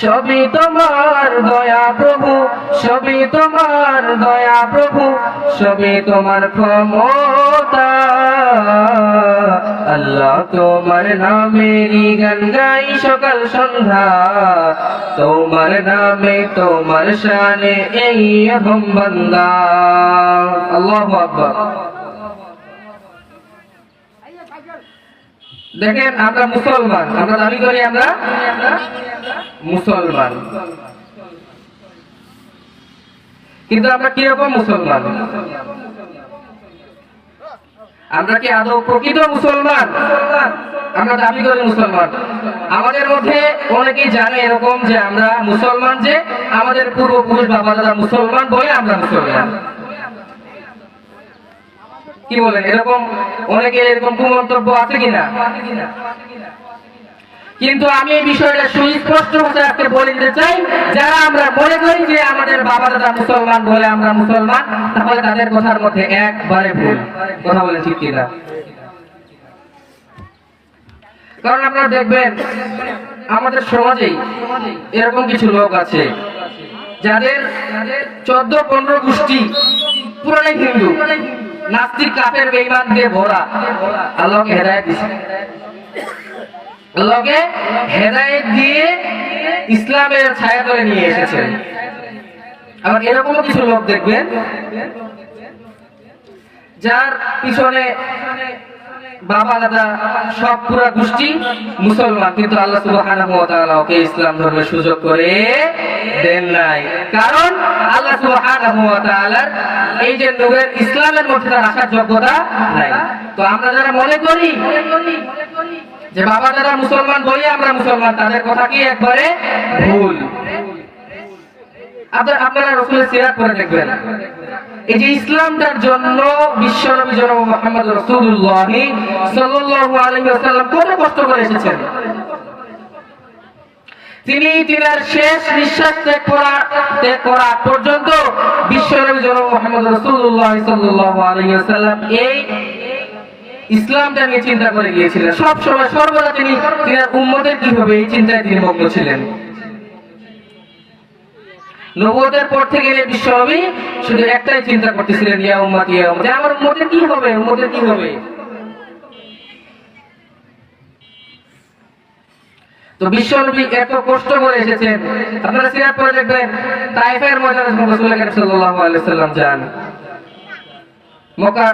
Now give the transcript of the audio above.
সবই তোমার দয়া প্রভু, সবই তোমার দয়া প্রভু, সবই তোমার ক্ষমতা। আল্লাহ তোমার নামেরই গান গাই সকাল সন্ধ্যা, তোমার নামে তোমার শানে এই অধম বান্দা। আল্লাহু আকবার। দেখেন আমরা মুসলমান, আমরা দাবি করি আমরা মুসলমান, কিন্তু আমরা কিরকম মুসলমান? আমরা কি আদৌ প্রকৃত মুসলমান? আমরা দাবি করি মুসলমান। আমাদের মধ্যে অনেকেই জানে এরকম যে আমরা মুসলমান, যে আমাদের পূর্বপুরুষ বাবা দাদা মুসলমান বলে আমরা মুসলমান। কি বলেন? এরকম অনেকের এরকম কুমন্তব্য আছে কিনা? কিন্তু আমি এই বিষয়টা সুস্পষ্ট ভাষায় আজকে বলে দিতে চাই, যারা আমরা মনে করি যে আমাদের বাবা দাদা মুসলমান বলে আমরা মুসলমান, তাহলে তাদের কথার মধ্যে একবারে ভুল। কথা বলে ঠিক কিনা? কারণ আপনারা দেখবেন আমাদের সমাজেই এরকম কিছু লোক আছে যাদের 14-15 গোষ্ঠী পুরাই হিন্দু, নাস্তিক কাফের বেঈমান দিয়ে ভরা। আল্লাহকে হেদায়েত দিয়েছে, আল্লাহকে হেদায়েত দিয়ে ইসলামের ছায়াতলে নিয়ে এসেছেন। আবার এরকমও কিছু লোক দেখবেন যার পিছনে বাবা দাদা সব পুরা গোষ্ঠী মুসলমান, কিন্তু আল্লাহ সুবহানাহু ওয়া তাআলা ওকে ইসলাম ধর্মের সুযোগ করে দেন নাই। কারণ আল্লাহ সুবহানাহু ওয়া তাআলার এই যে নূরের ইসলামের মধ্যে তার আসার যোগ্যতা নাই। তো আমরা যারা মনে করি যে বাবা দাদা মুসলমান বলি আমরা মুসলমান, তাদের কথা কি একবারে ভুল। আপনারা রাসূলের সিরাত পড়ে দেখবেন, এই যে ইসলামটার জন্য বিশ্বনবী জনাব মুহাম্মদ রাসূলুল্লাহ সাল্লাল্লাহু আলাইহি ওয়াসাল্লাম কত কষ্ট করে এসেছেন। তিনি তিনার শেষ নিঃশ্বাস ত্যাগ করা পর্যন্ত বিশ্বনবী জনাব মুহাম্মদ রাসূলুল্লাহ সাল্লাল্লাহু আলাইহি ওয়াসাল্লাম এই ইসলামটা নিয়ে চিন্তা করে গিয়েছিলেন। সব সময় সর্বদা তিনি তিনার উম্মতের কি হবে এই চিন্তায় তিনি মগ্ন ছিলেন। নবুয়তের পর থেকে বিশ্বনবী শুধু একটাই চিন্তা করতেছিলেন, ইয়া উম্মত ইয়া উম্মত, আমার উম্মতের কি হবে, উম্মতের কি হবে। তো বিশ্বনবী এত কষ্ট করে এসেছেন। আপনারা সিরাত পড়ে দেখবেন তায়েফের ময়দানে রাসূলুল্লাহ সাল্লাল্লাহু আলাইহি ওয়াসাল্লাম যান, মক্কা